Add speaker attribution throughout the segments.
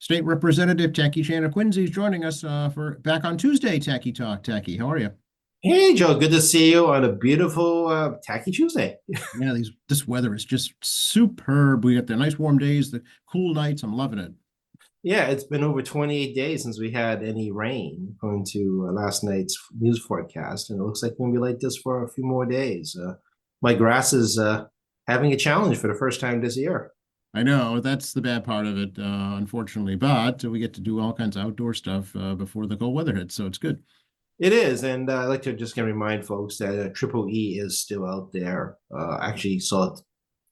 Speaker 1: State Representative Tacky Shanna Quincy is joining us for back on Tuesday. Tacky Talk. Tacky, how are you?
Speaker 2: Hey, Joe, good to see you on a beautiful Tacky Tuesday.
Speaker 1: Yeah, this weather is just superb. We got the nice warm days, the cool nights. I'm loving it.
Speaker 2: Yeah, it's been over 28 days since we had any rain, according to last night's news forecast, and it looks like we're going to be like this for a few more days. My grass is having a challenge for the first time this year.
Speaker 1: I know that's the bad part of it, unfortunately, but we get to do all kinds of outdoor stuff before the cold weather hits, so it's good.
Speaker 2: It is, and I'd like to just kind of remind folks that Triple E is still out there. Actually, saw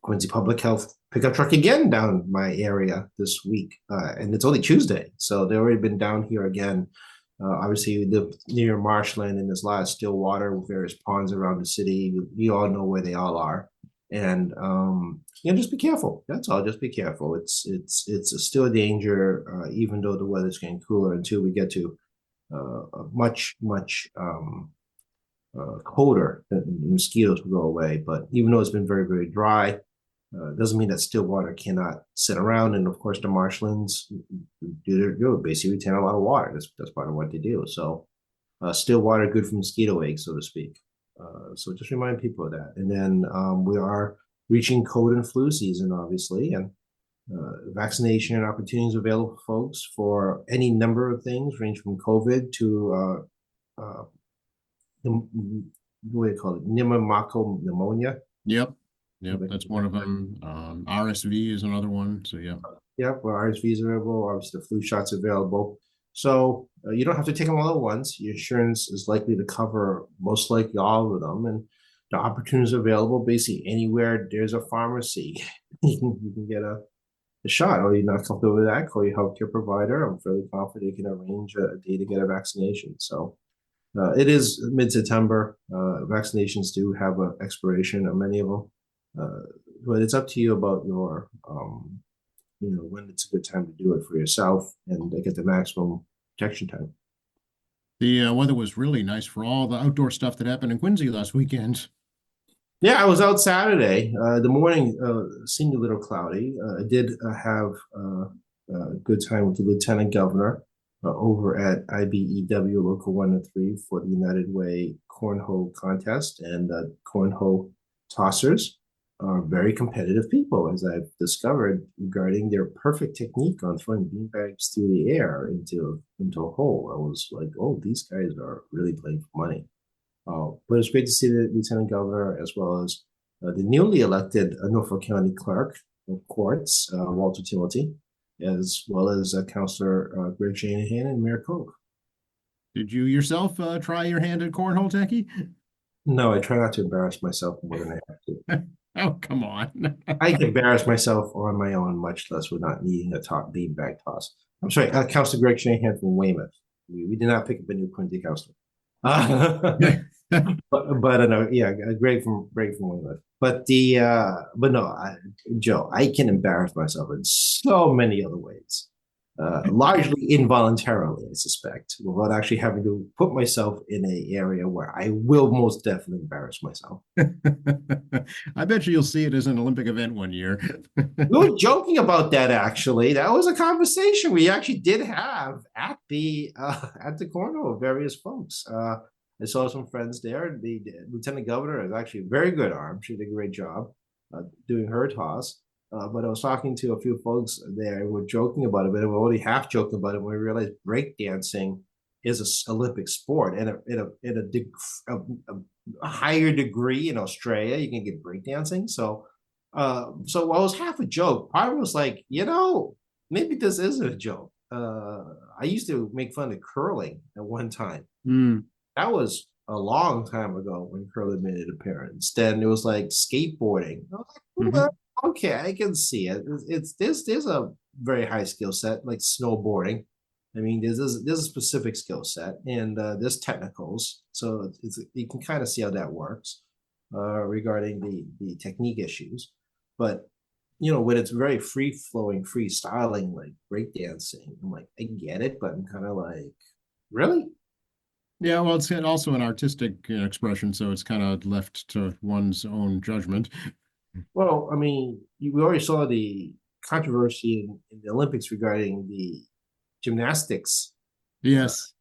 Speaker 2: Quincy Public Health pickup truck again down my area this week, and it's only Tuesday, so they've already been down here again. Obviously, we live near marshland, and there's a lot of still water with various ponds around the city. You all know where they all are, and just be careful. That's all. Just be careful. It's still a danger, even though the weather's getting cooler until we get to much colder. The mosquitoes will go away. But even though it's been very, very dry, doesn't mean that still water cannot sit around. And of course, the marshlands do their good, basically retain a lot of water. That's part of what they do. So still water good for mosquito eggs, so to speak. So just remind people of that. And then we are reaching cold and flu season, obviously, and vaccination opportunities available for folks for any number of things, range from COVID to what do you call it, pneumococcal pneumonia.
Speaker 1: Yep, yep, that's one of them. RSV is another one. So yeah.
Speaker 2: Yep, well, RSV is available. Obviously, the flu shot's available. So you don't have to take them all at once. Your insurance is likely to cover most likely all of them, and the opportunities available basically anywhere there's a pharmacy. You can get a shot, or you're not comfortable with that, call your healthcare provider. I'm fairly confident you can arrange a day to get a vaccination. So it is mid-September. Vaccinations do have an expiration on many of them, but it's up to you about your, when it's a good time to do it for yourself and get the maximum protection time.
Speaker 1: The weather was really nice for all the outdoor stuff that happened in Quincy last weekend.
Speaker 2: Yeah, I was out Saturday. The morning seemed a little cloudy. I did have a good time with the lieutenant governor over at IBEW Local 103 for the United Way Cornhole Contest. And cornhole tossers are very competitive people, as I've discovered, regarding their perfect technique on throwing beanbags through the air into a hole. I was like, oh, these guys are really playing for money. But it's great to see the lieutenant governor as well as the newly elected Norfolk County Clerk of Courts, Walter Timothy, as well as Councilor Greg Shanahan and Mayor Koch.
Speaker 1: Did you yourself try your hand at cornhole, Tacky?
Speaker 2: No, I try not to embarrass myself more than I have to.
Speaker 1: Oh, come on.
Speaker 2: I can embarrass myself on my own, much less with not needing a top beanbag toss. I'm sorry, Councilor Greg Shanahan from Weymouth. We did not pick up a new Quincy councilor. But no, yeah, Greg from Weymouth. But no, Joe, I can embarrass myself in so many other ways, largely involuntarily, I suspect, without actually having to put myself in an area where I will most definitely embarrass myself.
Speaker 1: I bet you'll see it as an Olympic event one year.
Speaker 2: We were joking about that actually. That was a conversation we actually did have at the corner of various folks. I saw some friends there. The lieutenant governor is actually a very good arm. She did a great job doing her toss. But I was talking to a few folks there, and we're joking about it, but we're only half joking about it when we realized breakdancing is an Olympic sport, and a higher degree in Australia, you can get breakdancing. So I was half a joke. Part of it was like, maybe this isn't a joke. I used to make fun of curling at one time.
Speaker 1: Mm.
Speaker 2: That was a long time ago when curling made an appearance. Then it was like skateboarding. I was like,
Speaker 1: Mhm.
Speaker 2: well, okay, I can see it. There's a very high skill set like snowboarding. I mean, there's a specific skill set, and there's technicals, so you can kind of see how that works regarding the technique issues. But when it's very free flowing, freestyling like breakdancing, I'm like, I get it, but I'm kind of like, really?
Speaker 1: Yeah, well, it's also an artistic expression, so it's kind of left to one's own judgment.
Speaker 2: Well, I mean, we already saw the controversy in the Olympics regarding the gymnastics
Speaker 1: Yes.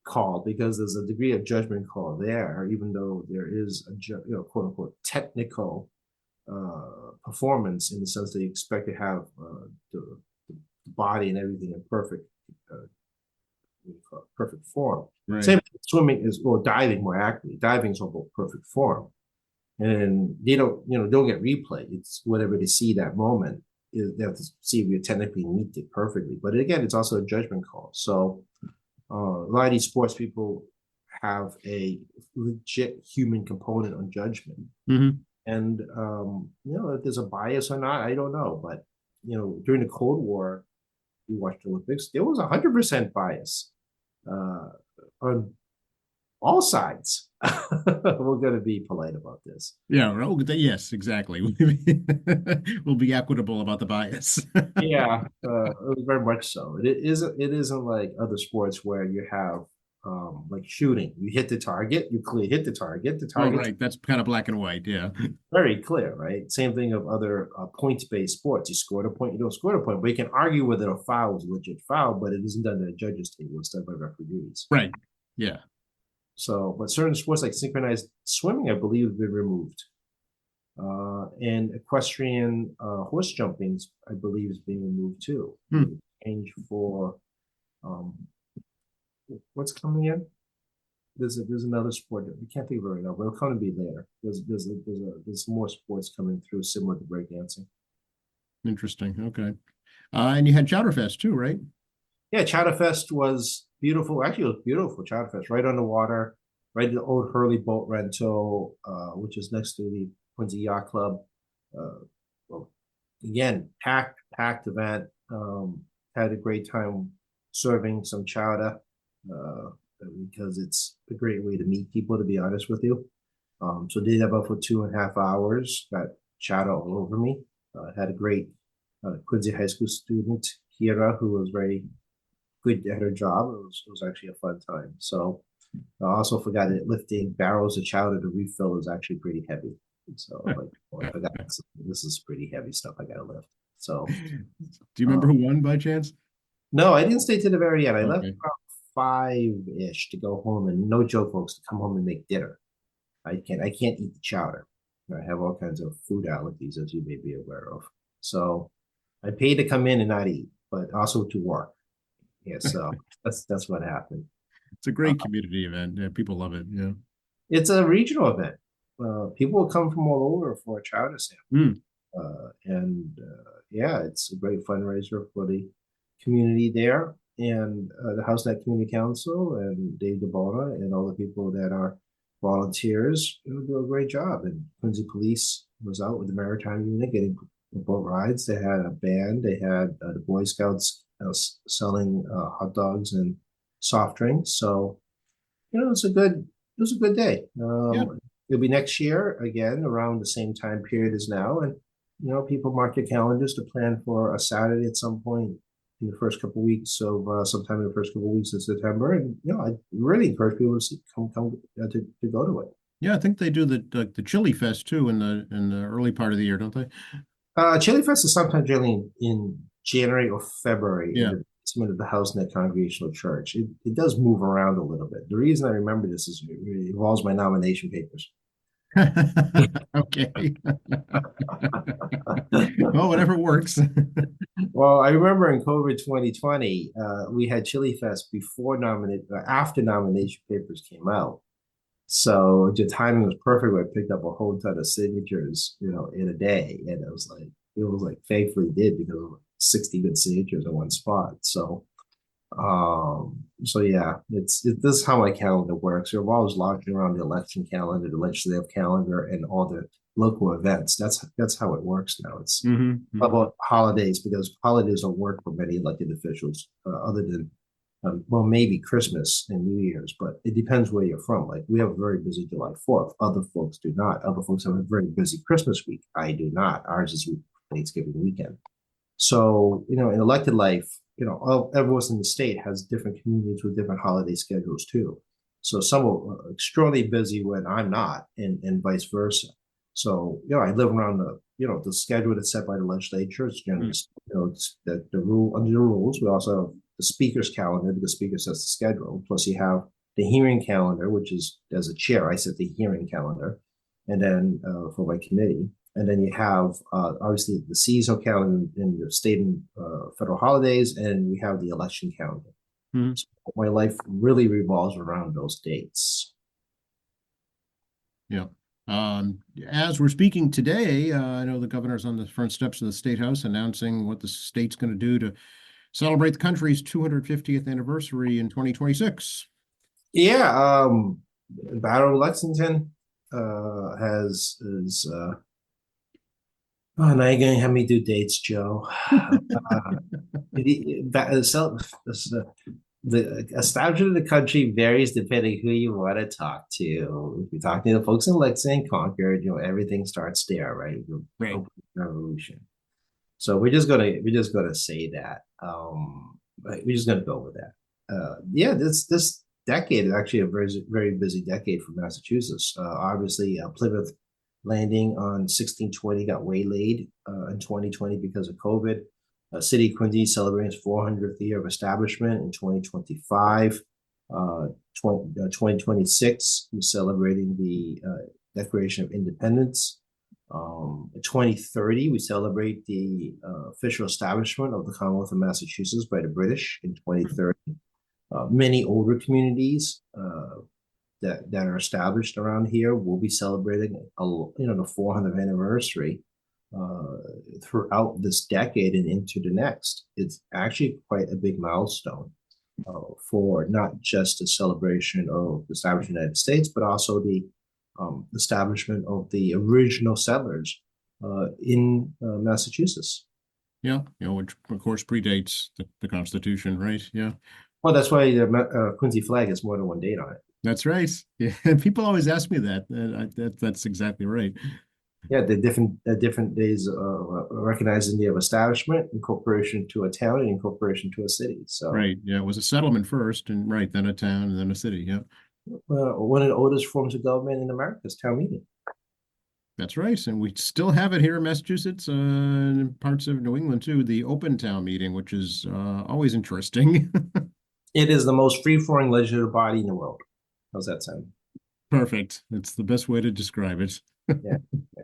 Speaker 2: call, because there's a degree of judgment call there, even though there is a quote unquote technical performance, in the sense that you expect to have the body and everything in perfect form.
Speaker 1: Right.
Speaker 2: Same with swimming is, or diving more accurately. Diving is all perfect form, and they don't get replay. It's whatever they see that moment. They have to see if you technically meet it perfectly. But again, it's also a judgment call. So a lot of these sports people have a legit human component on judgment.
Speaker 1: Mm-hmm.
Speaker 2: And if there's a bias or not, I don't know. But during the Cold War, we watched the Olympics. There was 100% bias on all sides. We're going to be polite about this.
Speaker 1: Yeah. Yes, exactly. We'll be equitable about the bias.
Speaker 2: Yeah, very much so. It isn't like other sports where you have like shooting. You hit the target, you clearly hit the target. The
Speaker 1: Oh,
Speaker 2: target's
Speaker 1: right. That's kind of black and white. Yeah.
Speaker 2: very clear, right? Same thing of other points-based sports. You scored a point, you don't score a point, but you can argue whether a foul is a legit foul, but it isn't done at a judge's table. It's done by referees.
Speaker 1: Right. Yeah.
Speaker 2: So, but certain sports like synchronized swimming, I believe, have been removed. And equestrian horse jumping, I believe, is being removed too. Change for what's coming in? There's another sport that we can't think of it right now, but it'll come to be later. There's more sports coming through similar to breakdancing.
Speaker 1: Interesting. Okay. And you had Chowderfest too, right?
Speaker 2: Yeah, Chowderfest was beautiful. Actually, it was beautiful. Chowderfest, right on the water, right at the old Hurley boat rental, which is next to the Quincy Yacht Club. Well, again, packed event. Had a great time serving some chowder because it's a great way to meet people, to be honest with you. So did that about for 2.5 hours. Got chowder all over me. Had a great Quincy High School student, Kira, who was very good at her job. It was actually a fun time. So I also forgot that lifting barrels of chowder to refill is actually pretty heavy. So I forgot this is pretty heavy stuff I gotta lift. So
Speaker 1: do you remember who won by chance?
Speaker 2: No, I didn't stay to the very end. I left around 5-ish to go home, and no joke, folks, to come home and make dinner. I can't eat the chowder. I have all kinds of food allergies, as you may be aware of. So I paid to come in and not eat, but also to work. Yeah, so that's what happened.
Speaker 1: It's a great community event. Yeah, people love it. Yeah.
Speaker 2: It's a regional event. People will come from all over for a chowder sample. Yeah, it's a great fundraiser for the community there, and the HouseNet Community Council and Dave DeBona and all the people that are volunteers do a great job. And Quincy Police was out with the Maritime Unit getting boat rides. They had a band. They had the Boy Scouts selling hot dogs and soft drinks. So it was a good day. It'll be next year again around the same time period as now, and people mark your calendars to plan for a Saturday at some point in the first couple of weeks of sometime in the first couple of weeks of September. And I really encourage people to come to go to it.
Speaker 1: Yeah, I think they do the Chili Fest too in the early part of the year, don't they?
Speaker 2: Chili Fest is sometimes generally in January or February.
Speaker 1: Yeah.
Speaker 2: In the basement of the HouseNet Congregational Church. It does move around a little bit. The reason I remember this is it involves my nomination papers.
Speaker 1: Okay. Well, whatever works.
Speaker 2: Well, I remember in COVID 2020, we had Chili Fest after nomination papers came out. So the timing was perfect. I picked up a whole ton of signatures, in a day, and it was like thankfully did, because of 60 good signatures in one spot. So yeah, this is how my calendar works. You're always logging around the election calendar, the legislative calendar, and all the local events. That's how it works now. It's about holidays, because holidays don't work for many elected officials, other than maybe Christmas and New Year's, but it depends where you're from. Like, we have a very busy July 4th. Other folks do not. Other folks have a very busy Christmas week. I do not. Ours is Thanksgiving weekend. So, in elected life, everyone in the state has different communities with different holiday schedules too. So some are extremely busy when I'm not, and vice versa. So, I live around the schedule that's set by the legislature. It's generally, the rule under the rules. We also have the speaker's calendar, because the speaker sets the schedule. Plus, you have the hearing calendar, which is, as a chair, I set the hearing calendar, and then for my committee. And then you have obviously the seasonal calendar in the state and federal holidays, and we have the election calendar.
Speaker 1: Mhm.
Speaker 2: So my life really revolves around those dates.
Speaker 1: Yeah. As we're speaking today, I know the governor's on the front steps of the State House announcing what the state's going to do to celebrate the country's 250th anniversary in 2026.
Speaker 2: Yeah, Battle of Lexington is oh, now you're gonna have me do dates, Joe. The establishment of the country varies depending who you want to talk to. If you're talking to the folks in Lexington, Concord, everything starts there, right?
Speaker 1: Right.
Speaker 2: Revolution. So we're just gonna say that. We're just gonna go with that. Yeah, this decade is actually a very, very busy decade for Massachusetts. Obviously, Plymouth landing on 1620 got waylaid in 2020 because of COVID. City of Quincy celebrating its 400th year of establishment in 2025. 2026, we're celebrating the Declaration of Independence. 2030, we celebrate the official establishment of the Commonwealth of Massachusetts by the British in 2030. Many older communities that are established around here will be celebrating the 400th anniversary throughout this decade and into the next. It's actually quite a big milestone for not just a celebration of the establishment of the United States, but also the establishment of the original settlers in Massachusetts.
Speaker 1: Yeah, which of course predates the Constitution, right? Yeah.
Speaker 2: Well, that's why the Quincy flag has more than one date on it.
Speaker 1: That's right. Yeah, people always ask me that. That's exactly right.
Speaker 2: Yeah, the different days recognizing the establishment, incorporation to a town, and incorporation to a city. So
Speaker 1: right, yeah, it was a settlement first, and right, then a town, and then a city. Yeah,
Speaker 2: one of the oldest forms of government in America is town meeting.
Speaker 1: that's right, and we still have it here in Massachusetts, and parts of New England too. The open town meeting, which is always interesting.
Speaker 2: It is the most free-flowing legislative body in the world. How's that sound?
Speaker 1: Perfect. It's the best way to describe it.
Speaker 2: Yeah,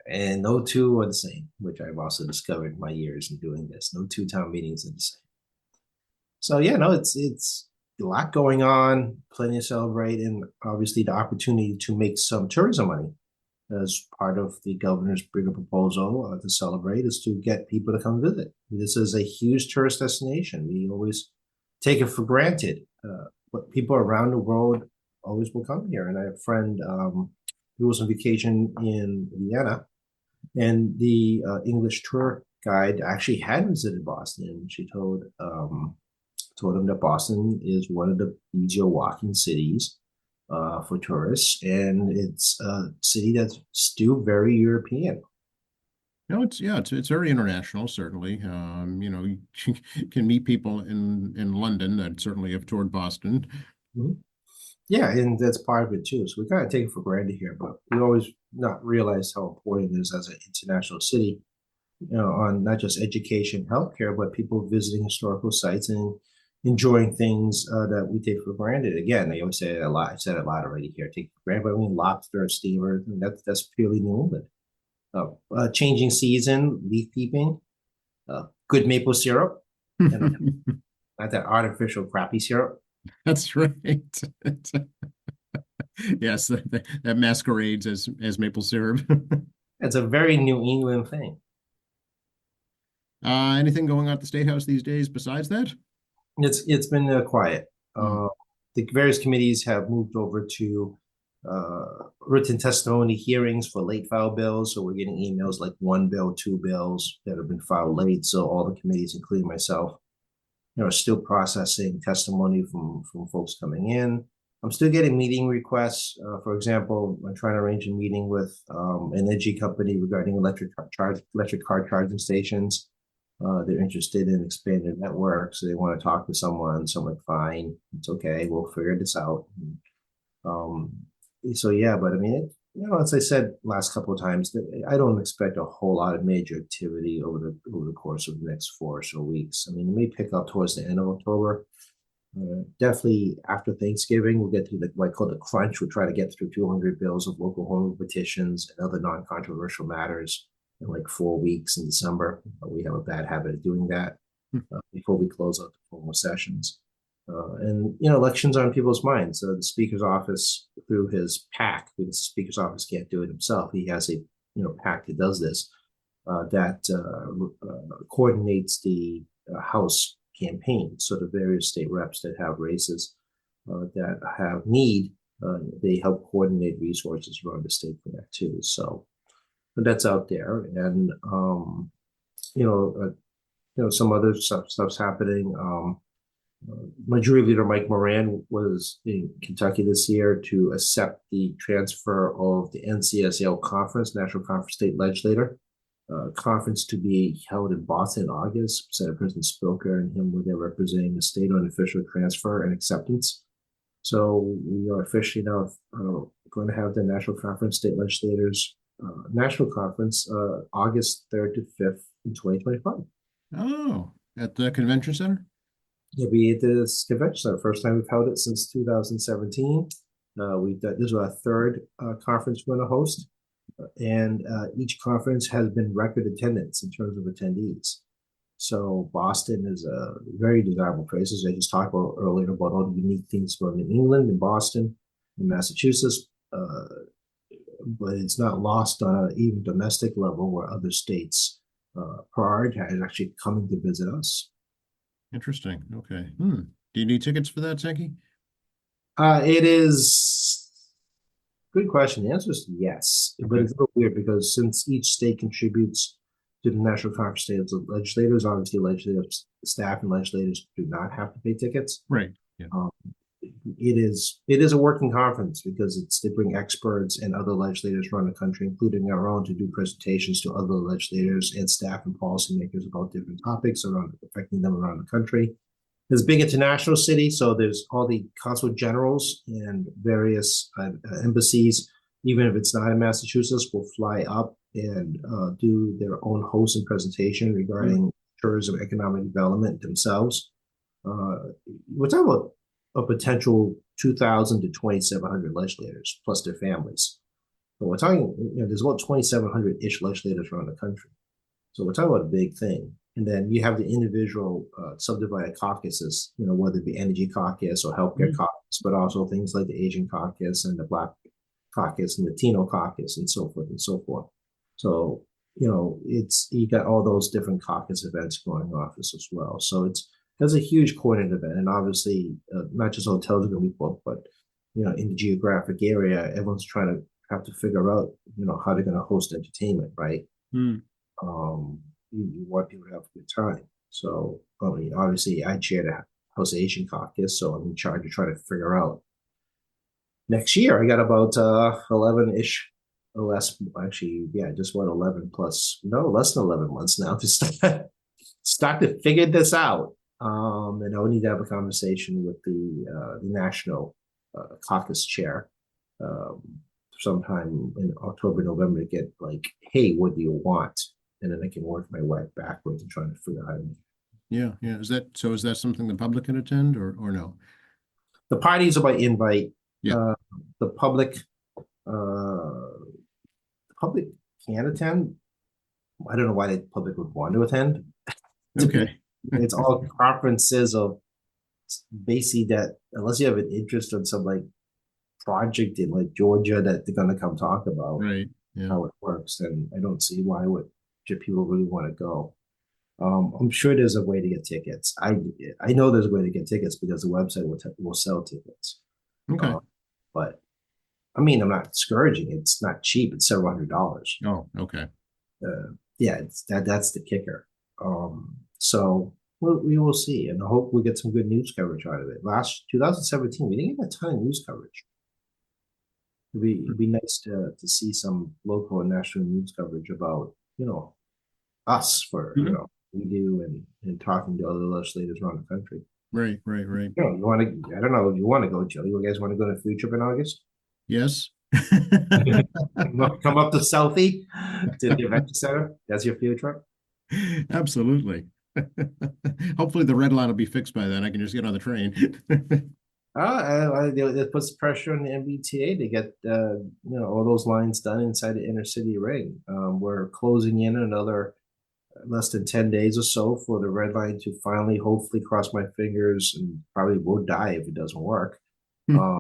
Speaker 2: and no two are the same, which I've also discovered in my years in doing this. No two town meetings are the same. So yeah, no, it's a lot going on, plenty to celebrate, and obviously the opportunity to make some tourism money as part of the governor's bigger proposal to celebrate is to get people to come visit. This is a huge tourist destination. We always take it for granted, but people around the world always will come here. And I have a friend who was on vacation in Vienna, and the English tour guide actually had visited Boston. And she told him that Boston is one of the easier walking cities for tourists, and it's a city that's still very European.
Speaker 1: No, it's very international, certainly. You can meet people in London that certainly have toured Boston.
Speaker 2: Mm-hmm. Yeah, and that's part of it too. So we kind of take it for granted here, but we always not realize how important it is as an international city, on not just education, healthcare, but people visiting historical sites and enjoying things that we take for granted. Again, I always say it a lot. I've said it a lot already here. Take for granted, but I mean lobster, steamer. That's purely New England. Changing season, leaf peeping, good maple syrup, and not that artificial crappy syrup.
Speaker 1: That's right. Yes, that masquerades as maple syrup.
Speaker 2: It's a very New England thing.
Speaker 1: Anything going on at the State House these days besides that?
Speaker 2: It's been quiet. The various committees have moved over to written testimony hearings for late file bills. So we're getting emails like one bill, two bills that have been filed late. So all the committees, including myself, are still processing testimony from folks coming in. I'm still getting meeting requests. For example, I'm trying to arrange a meeting with an energy company regarding electric car charging stations. They're interested in expanding their network, so they want to talk to someone. So I'm like, fine, it's okay, we'll figure this out. So yeah, but I mean, as I said last couple of times, that I don't expect a whole lot of major activity over the course of the next 4 or so weeks. I mean, it may pick up towards the end of October. Definitely after Thanksgiving, we'll get through what I call the crunch. We'll try to get through 200 bills of local home rule petitions and other non-controversial matters in like 4 weeks in December. We have a bad habit of doing that before we close out the formal sessions. And elections are on people's minds. So the Speaker's office, through his PAC, because the Speaker's office can't do it himself, he has a PAC that does this, that coordinates the House campaign. So the various state reps that have races that have need, they help coordinate resources around the state for that too. So, but that's out there, and some other stuff's happening. Majority Leader Mike Moran was in Kentucky this year to accept the transfer of the NCSL conference, National Conference State Legislator conference, to be held in Boston in August. Senate President Spilker and him were there representing the state on official transfer and acceptance. So we are officially now going to have the National Conference State Legislators National Conference August 3rd to 5th in 2025.
Speaker 1: Oh, at the convention center?
Speaker 2: It'll be at this convention center. First time we've held it since 2017. This is our third conference we're going to host, and each conference has been record attendance in terms of attendees. So Boston is a very desirable place, as I just talked about earlier, about all the unique things about New England and Boston and Massachusetts, but it's not lost on an even domestic level where other states prioritize actually coming to visit us.
Speaker 1: Interesting. Okay. Do you need tickets for that, Sankey?
Speaker 2: It is good question. The answer is yes, but it's a little weird because since each state contributes to the National Conference State Legislators, obviously legislators, staff and legislators do not have to pay tickets.
Speaker 1: Right. Yeah.
Speaker 2: It is a working conference because they bring experts and other legislators around the country, including our own, to do presentations to other legislators and staff and policymakers about different topics affecting them around the country. It's a big international city, so there's all the consul generals and various embassies, even if it's not in Massachusetts, will fly up and do their own host and presentation regarding tourism, economic development themselves. We're talking about a potential 2,000 to 2,700 legislators plus their families. But we're talking, there's about 2,700-ish legislators around the country. So we're talking about a big thing. And then you have the individual subdivided caucuses, whether it be energy caucus or healthcare caucus, but also things like the Asian caucus and the Black caucus and the Latino caucus and so forth and so forth. So, you got all those different caucus events going off as well. So that's a huge coordinated event, and obviously not just hotels are going to be booked, but in the geographic area, everyone's have to figure out how they're going to host entertainment, right? You want people to have a good time. So obviously I chair the House Asian Caucus, so I'm in charge of trying to figure out next year. I got about 11-ish or less, actually, just about 11 plus, less than 11 months now to start to figure this out. And I would need to have a conversation with the national caucus chair sometime in October, November to get like, hey, what do you want? And then I can work my way backwards and trying to figure out how to make it.
Speaker 1: Yeah. Is that something the public can attend or no?
Speaker 2: The parties are by invite.
Speaker 1: Yeah.
Speaker 2: The public can attend. I don't know why the public would want to attend.
Speaker 1: Okay.
Speaker 2: It's all conferences of basically that, unless you have an interest in some like project in like Georgia that they're going to come talk about,
Speaker 1: right? Yeah.
Speaker 2: How it works, then I don't see why would people really want to go. I'm sure there's a way to get tickets. I know there's a way to get tickets because the website will sell tickets.
Speaker 1: Okay.
Speaker 2: But I mean, I'm not discouraging. It's not cheap. It's several $100s.
Speaker 1: Oh, okay.
Speaker 2: Yeah, that's the kicker. So we will see, and I hope we get some good news coverage out of it. Last 2017, we didn't get a ton of news coverage. It'd be nice to see some local and national news coverage about us for we do and talking to other legislators around the country.
Speaker 1: Right.
Speaker 2: You want to? I don't know if you want to go, Joe. You guys want to go to a food trip in August?
Speaker 1: Yes.
Speaker 2: Come up to Southie to the Adventure Center. That's your field trip.
Speaker 1: Absolutely. Hopefully the red line will be fixed by then. I can just get on the train.
Speaker 2: It puts pressure on the MBTA to get all those lines done inside the inner city ring. We're closing in another less than 10 days or so for the red line to finally, hopefully, cross my fingers, and probably will die if it doesn't work. Um,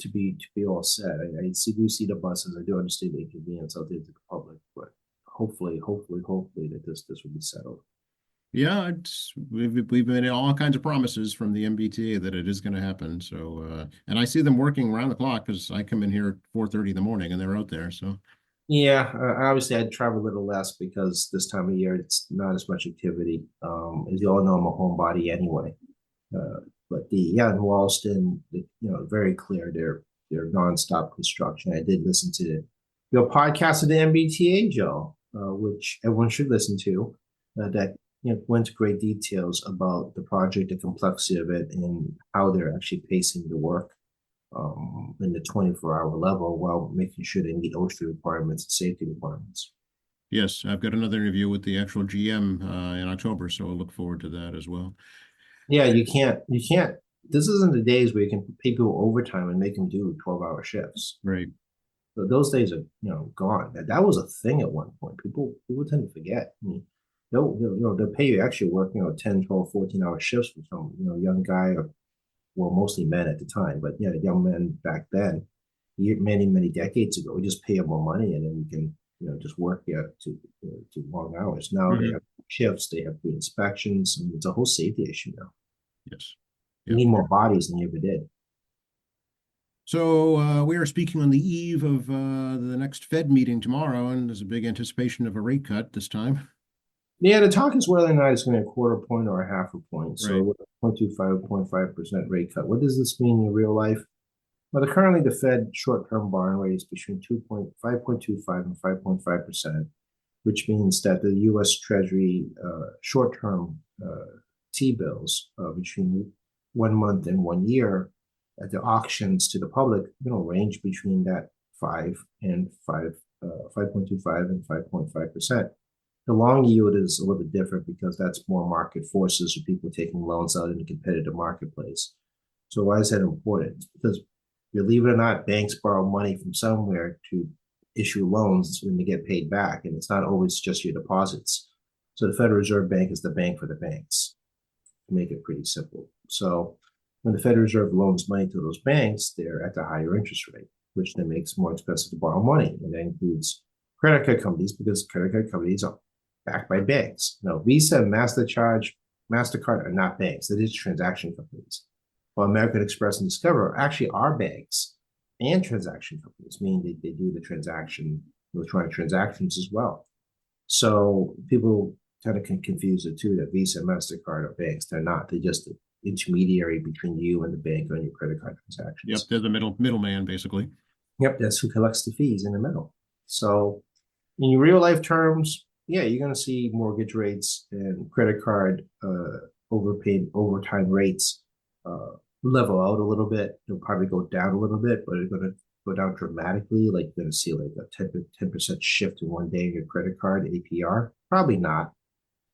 Speaker 2: to be all set. I do see the buses. I do understand the inconvenience out there to the public, but hopefully that this will be settled.
Speaker 1: Yeah, we've been all kinds of promises from the MBTA that it is going to happen. So, and I see them working around the clock because I come in here at 4:30 in the morning and they're out there. So,
Speaker 2: Yeah, obviously I'd travel a little less because this time of year it's not as much activity. As you all know, I'm a homebody anyway. But in Walston, very clear. They're nonstop construction. I did listen to your podcast of the MBTA, Joe, which everyone should listen to. That went to great details about the project, the complexity of it, and how they're actually pacing the work in the 24-hour level while making sure they meet OSHA requirements and safety requirements.
Speaker 1: yes, I've got another interview with the actual GM in October, so I'll look forward to that as well.
Speaker 2: Yeah, you can't. This isn't the days where you can pay people overtime and make them do 12-hour shifts.
Speaker 1: Right.
Speaker 2: So those days are gone. That was a thing at one point. People tend to forget. I mean, they'll pay you extra work 10, 12, 14-hour shifts for some young guy, or well, mostly men at the time, but young men back then, many decades ago. We just pay them more money and then you can just work to long hours. Now they have shifts, they have inspections, and it's a whole safety issue now.
Speaker 1: Yes.
Speaker 2: You need more bodies than you ever did.
Speaker 1: So we are speaking on the eve of the next Fed meeting tomorrow, and there's a big anticipation of a rate cut this time.
Speaker 2: Yeah, the talk is whether or not it's going to be a quarter point or a half a point. So
Speaker 1: Right.
Speaker 2: with a 0.25, 0.5% rate cut. What does this mean in real life? Well, currently the Fed short-term borrowing rate is between 5.25 and 5.5%, which means that the U.S. Treasury short-term T-bills between 1 month and 1 year at the auctions to the public, range between that 5.25 and 5.5%. The long yield is a little bit different because that's more market forces or people taking loans out in the competitive marketplace. So why is that important? Because believe it or not, banks borrow money from somewhere to issue loans when they get paid back, and it's not always just your deposits. So the Federal Reserve Bank is the bank for the banks, to make it pretty simple. So when the Federal Reserve loans money to those banks, they're at the higher interest rate, which then makes it more expensive to borrow money. And that includes credit card companies because credit card companies are backed by banks. Now, Visa, MasterCard are not banks. They're just transaction companies. Well, American Express and Discover actually are banks and transaction companies, meaning they do the electronic transactions as well. So people kind of confuse the two, that Visa and MasterCard are banks. They're not. They're just an intermediary between you and the bank on your credit card transactions.
Speaker 1: Yep, they're the middleman, basically.
Speaker 2: Yep, that's who collects the fees in the middle. So in real life terms, you're going to see mortgage rates and credit card overtime rates level out a little bit. They'll probably go down a little bit, but it's going to go down dramatically. Like you're going to see like a 10% shift in 1 day in your credit card APR. Probably not.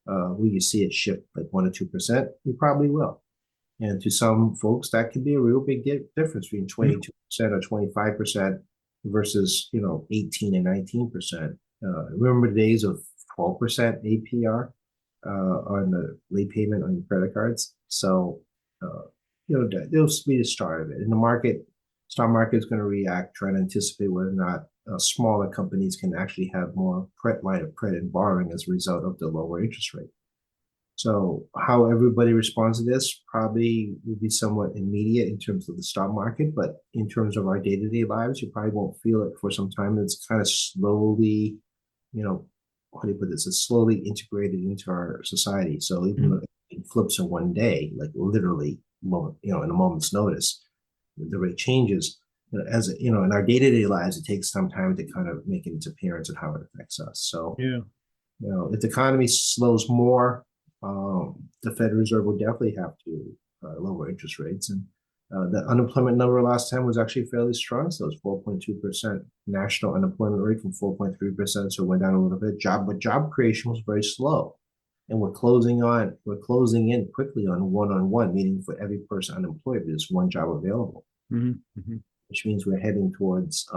Speaker 2: Will you see it shift like 1 or 2%? You probably will. And to some folks, that could be a real big difference between 22% or 25% versus 18 and 19%. Remember the days of 12% APR on the late payment on your credit cards? So they'll be the start of it. And the stock market is going to react, trying to anticipate whether or not smaller companies can actually have more line of credit and borrowing as a result of the lower interest rate. So how everybody responds to this probably will be somewhat immediate in terms of the stock market, but in terms of our day-to-day lives, you probably won't feel it for some time. It's kind of slowly, how do you put this? It's slowly integrated into our society. So even though it flips in 1 day, like literally, in a moment's notice, the rate changes. In our day-to-day lives, it takes some time to kind of make its appearance and how it affects us. So, if the economy slows more, the Federal Reserve will definitely have to lower interest rates. And The unemployment number last time was actually fairly strong, so it was 4.2% national unemployment rate from 4.3%, so it went down a little bit. But job creation was very slow, and we're closing in quickly on one, meaning for every person unemployed, there's one job available, which means we're heading towards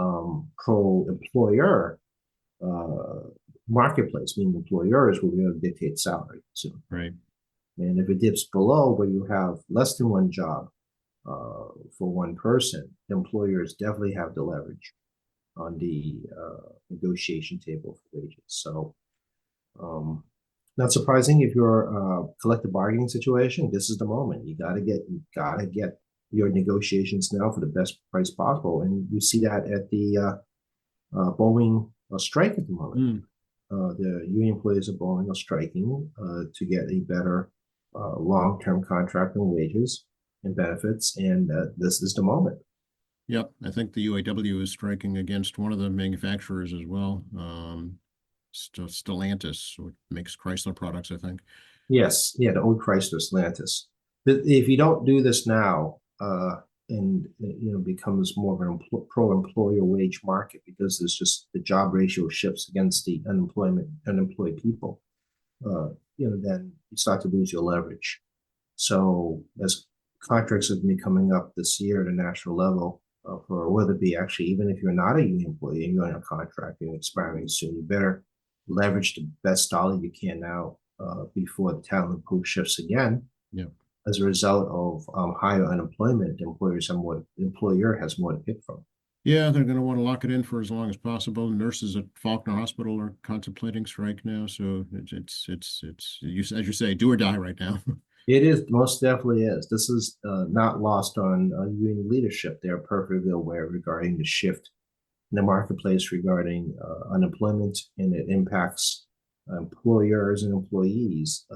Speaker 2: pro-employer marketplace, meaning employers will be able to dictate salary soon.
Speaker 1: Right.
Speaker 2: And if it dips below where you have less than one job for one person, employers definitely have the leverage on the negotiation table for wages. So not surprising if you're a collective bargaining situation, this is the moment. You gotta get your negotiations now for the best price possible. And you see that at the Boeing strike at the moment. The union employees of Boeing are striking to get a better long-term contract and wages and benefits, and this is the moment.
Speaker 1: Yep, I think the UAW is striking against one of the manufacturers as well. Stellantis, which makes Chrysler products, I think.
Speaker 2: Yes, yeah, the old Chrysler Stellantis. But if you don't do this now, and becomes more of an pro-employer wage market, because there's just the job ratio shifts against the unemployed people, then you start to lose your leverage. So as contracts have been coming up this year at a national level, for whether it be actually, even if you're not a union employee and you're on a contract and expiring soon, you better leverage the best dollar you can now before the talent pool shifts again.
Speaker 1: Yeah.
Speaker 2: As a result of higher unemployment, employer has more to pick from.
Speaker 1: Yeah, they're going to want to lock it in for as long as possible. Nurses at Faulkner Hospital are contemplating strike now, so it's as you say, do or die right now.
Speaker 2: It is, most definitely is. This is not lost on union leadership. They're perfectly aware regarding the shift in the marketplace regarding unemployment, and it impacts employers and employees,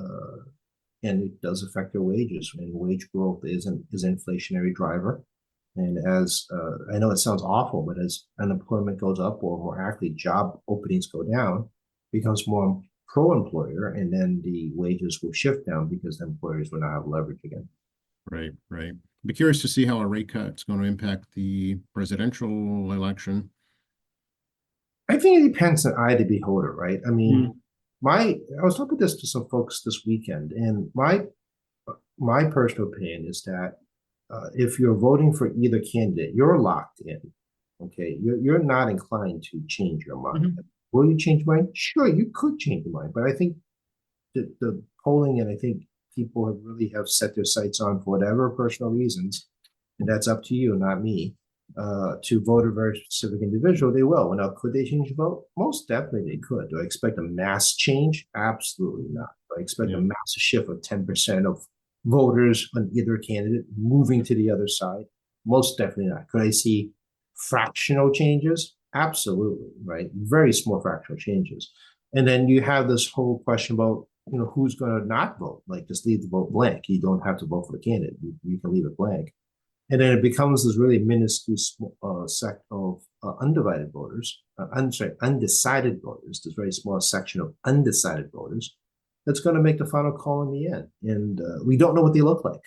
Speaker 2: and it does affect their wages. And wage growth is an inflationary driver. And as I know it sounds awful, but as unemployment goes up, or more accurately, job openings go down, becomes more pro-employer, and then the wages will shift down because the employers will not have leverage again.
Speaker 1: Right, right. Be curious to see how a rate cut is going to impact the presidential election.
Speaker 2: I think it depends on eye of the beholder, right? I mean, I was talking this to some folks this weekend, and my personal opinion is that if you're voting for either candidate, you're locked in. Okay, you're not inclined to change your mind. Will you change your mind? Sure, you could change your mind, but I think the polling, and I think people have set their sights on, for whatever personal reasons, and that's up to you, not me, to vote a very specific individual. They will. Now, could they change the vote? Most definitely they could. Do I expect a mass change? Absolutely not. Do I expect a massive shift of 10% of voters on either candidate moving to the other side? Most definitely not. Could I see fractional changes? Absolutely, right? Very small fractional changes. And then you have this whole question about, who's going to not vote? Like, just leave the vote blank. You don't have to vote for the candidate. You can leave it blank. And then it becomes this really minuscule sect of undivided voters. Undecided voters. This very small section of undecided voters that's going to make the final call in the end. And we don't know what they look like.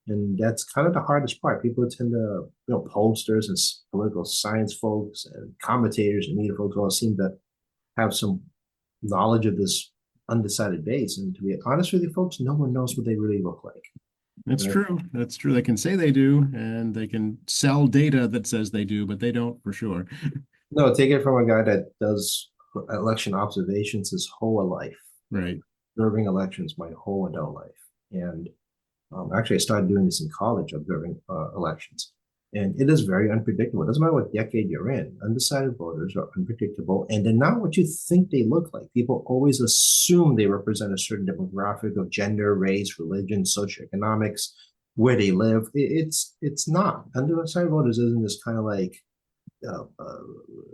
Speaker 2: And that's kind of the hardest part. People tend to, pollsters and political science folks and commentators and media folks all seem to have some knowledge of this undecided base. And to be honest with you folks, no one knows what they really look like.
Speaker 1: That's true. That's true. They can say they do, and they can sell data that says they do, but they don't for sure.
Speaker 2: No, take it from a guy that does election observations his whole life.
Speaker 1: Right.
Speaker 2: Observing elections my whole adult life. And actually, I started doing this in college, observing elections. And it is very unpredictable. It doesn't matter what decade you're in. Undecided voters are unpredictable, and they're not what you think they look like. People always assume they represent a certain demographic of gender, race, religion, socioeconomics, where they live. It's not. Undecided voters isn't this kind of like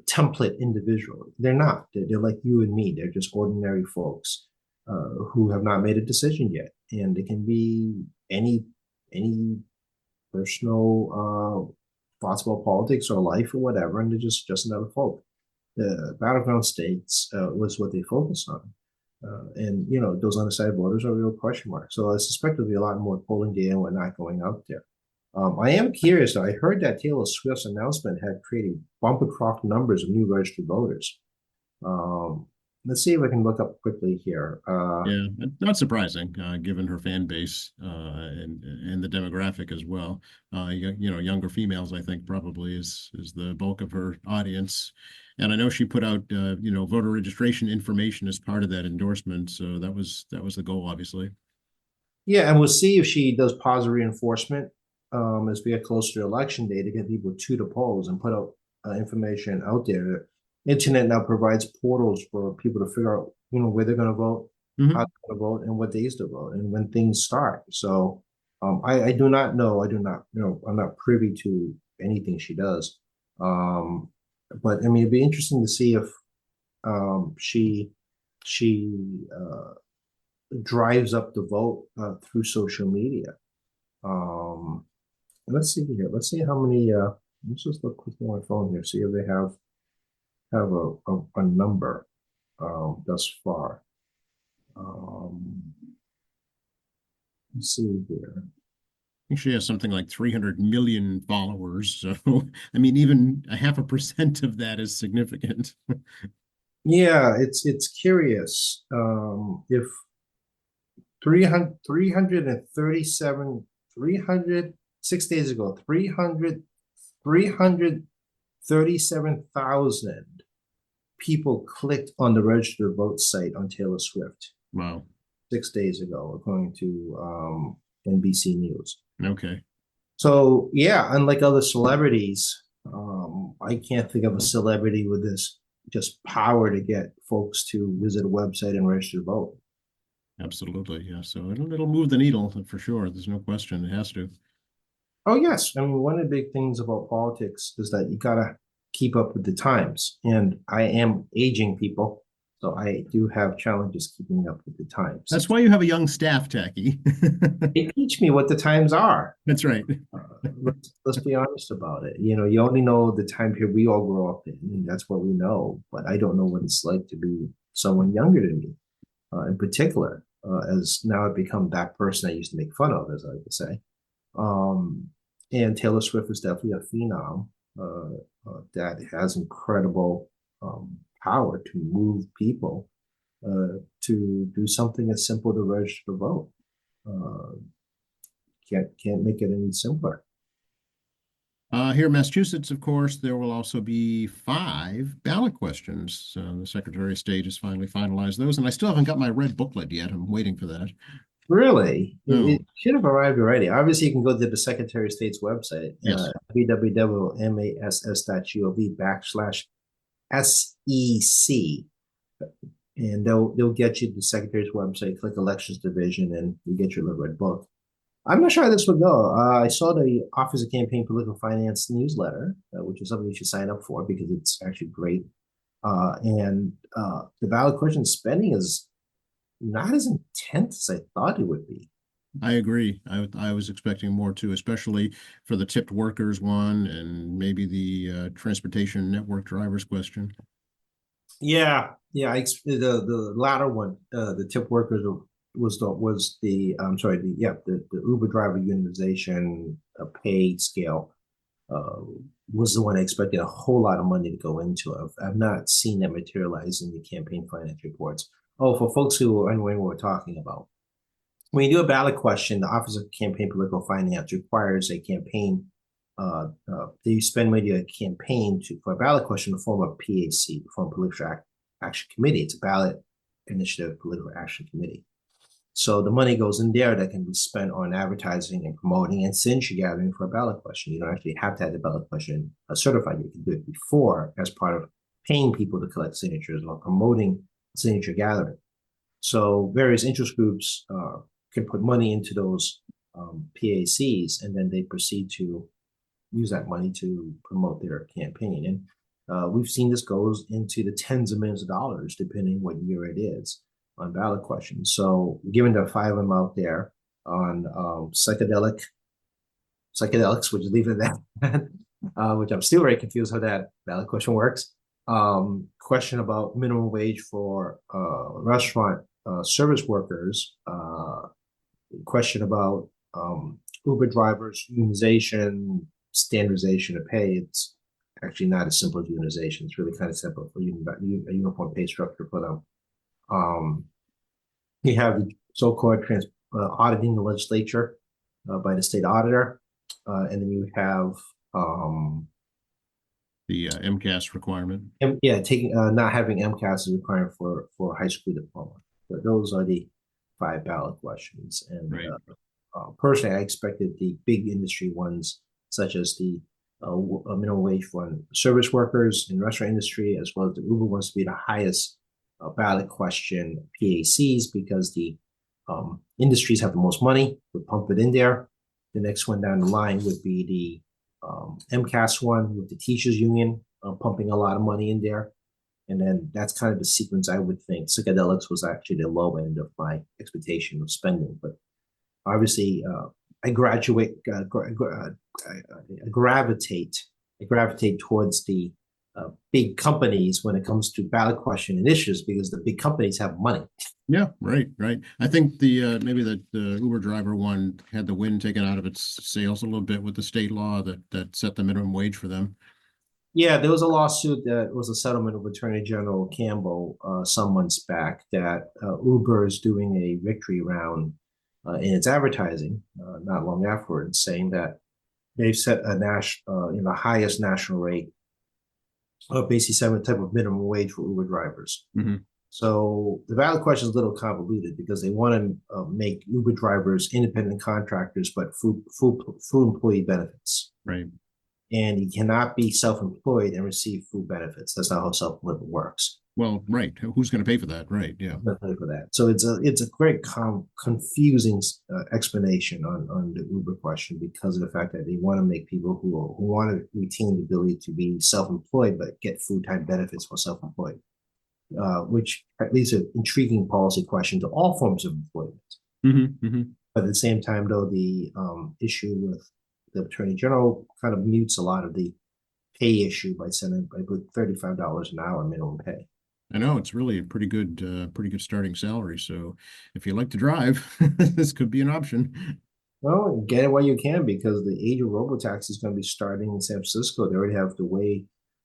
Speaker 2: template individual. They're not. They're like you and me. They're just ordinary folks who have not made a decision yet, and it can be any personal thoughts about politics or life or whatever, and they're just another folk. The battleground states was what they focused on, and those undecided voters are a real question mark. So I suspect there'll be a lot more polling data and whatnot going out there. I am curious, though. I heard that Taylor Swift's announcement had created bumper crop numbers of new registered voters. Um, let's see if I can look up quickly here.
Speaker 1: Yeah, not surprising, given her fan base and the demographic as well. Younger females, I think, probably is the bulk of her audience. And I know she put out, voter registration information as part of that endorsement. So that was the goal, obviously.
Speaker 2: Yeah, and we'll see if she does positive reinforcement as we get closer to election day to get people to the polls and put out information out there. Internet now provides portals for people to figure out, where they're going to vote, how
Speaker 1: Hmm.
Speaker 2: they're going to vote, and what days to vote, and when things start. So I do not know. I do not, I'm not privy to anything she does. Um, but I mean, it'd be interesting to see if she drives up the vote through social media. Um, let's see here. Let's see how many. Let's just look quickly on my phone here. See if they have a number thus far. Um, let's see here.
Speaker 1: I think she has something like 300 million followers. So, I mean, even a 0.5% of that is significant.
Speaker 2: Yeah, it's curious. If 337 300 6 days ago, 337,000 people clicked on the register to vote site on Taylor Swift
Speaker 1: Wow.
Speaker 2: 6 days ago, according to NBC News.
Speaker 1: Okay.
Speaker 2: So yeah, unlike other celebrities, I can't think of a celebrity with this just power to get folks to visit a website and register to vote.
Speaker 1: Absolutely. Yeah. So it'll move the needle for sure. There's no question. It has to.
Speaker 2: Oh yes, I mean one of the big things about politics is that you gotta keep up with the times, and I am aging, people, so I do have challenges keeping up with the times.
Speaker 1: That's why you have a young staff, Tacky.
Speaker 2: They teach me what the times are.
Speaker 1: That's right.
Speaker 2: Let's be honest about it. You only know the time period we all grew up in, and that's what we know. But I don't know what it's like to be someone younger than me, in particular, as now I've become that person I used to make fun of, as I like to say. Um, and Taylor Swift is definitely a phenom that has incredible power to move people to do something as simple to register to vote. Uh, can't make it any simpler.
Speaker 1: Here in Massachusetts, of course, there will also be 5 ballot questions. The Secretary of State has finally finalized those, and I still haven't got my red booklet yet. I'm waiting for that.
Speaker 2: Really?
Speaker 1: No.
Speaker 2: It should have arrived already. Obviously, you can go to the Secretary of State's website,
Speaker 1: Yes.
Speaker 2: www.mass.gov/SEC, and they'll get you to the Secretary's website, click Elections Division, and you get your little red book. I'm not sure how this would go. I saw the Office of Campaign Political Finance newsletter, which is something you should sign up for because it's actually great. And the ballot question spending is not as intense as I thought it would be.
Speaker 1: I agree. I was expecting more too, especially for the tipped workers one and maybe the transportation network drivers question.
Speaker 2: Yeah, the latter one, the tip workers was the I'm sorry, the Uber driver unionization pay scale uh, was the one I expected a whole lot of money to go into. I've not seen that materialize in the campaign finance reports. Oh, for folks who are knowing what we're talking about, when you do a ballot question, the Office of Campaign Political Finance requires a campaign. They spend money to a campaign for a ballot question to form a PAC, form a political action committee. It's a ballot initiative political action committee. So the money goes in there that can be spent on advertising and promoting and signature gathering for a ballot question. You don't actually have to have the ballot question certified. You can do it before as part of paying people to collect signatures or promoting signature gathering. So various interest groups can put money into those PACs, and then they proceed to use that money to promote their campaign. And we've seen this goes into the tens of millions of dollars, depending what year it is, on ballot questions. So given the 5 of them out there on psychedelics, which leave it at that, which I'm still very confused how that ballot question works. Question about minimum wage for restaurant service workers. Question about Uber drivers, unionization, standardization of pay, it's actually not as simple as unionization. It's really kind of simple for a uniform pay structure for them. You have the so-called auditing the legislature by the state auditor, and then you have
Speaker 1: The MCAS requirement.
Speaker 2: taking not having MCAS as a requirement for high school diploma. But those are the 5 ballot questions. And
Speaker 1: Right.
Speaker 2: Personally, I expected the big industry ones, such as the minimum wage for service workers in the restaurant industry, as well as the Uber ones, to be the highest ballot question PACs, because the industries have the most money, would pump it in there. The next one down the line would be the MCAS one with the teachers union pumping a lot of money in there. And then that's kind of the sequence I would think. Psychedelics was actually the low end of my expectation of spending, but obviously I gravitate towards the big companies when it comes to ballot question initiatives, because the big companies have money.
Speaker 1: Yeah, right. I think the maybe the Uber driver one had the wind taken out of its sails a little bit with the state law that set the minimum wage for them.
Speaker 2: Yeah, there was a lawsuit that was a settlement with Attorney General Campbell some months back that Uber is doing a victory round in its advertising not long afterwards, saying that they've set a highest national rate of basically some type of minimum wage for Uber drivers.
Speaker 1: Mm-hmm.
Speaker 2: So the ballot question is a little convoluted, because they want to make Uber drivers independent contractors, but full employee benefits.
Speaker 1: Right.
Speaker 2: And you cannot be self-employed and receive food benefits. That's not how self-employment works.
Speaker 1: Well, right. Who's going to pay for that? Right. Yeah.
Speaker 2: For that. So it's a very confusing explanation on the Uber question, because of the fact that they want to make people who want to retain the ability to be self-employed but get food time benefits for self-employed, which leads an intriguing policy question to all forms of employment.
Speaker 1: Mm-hmm. Mm-hmm.
Speaker 2: But at the same time, though, the issue with the Attorney General kind of mutes a lot of the pay issue by put $35 an hour minimum pay.
Speaker 1: I know it's really a pretty good starting salary. So if you like to drive, this could be an option.
Speaker 2: Well, get it while you can, because the age of robotaxi is going to be starting in San Francisco. They already have the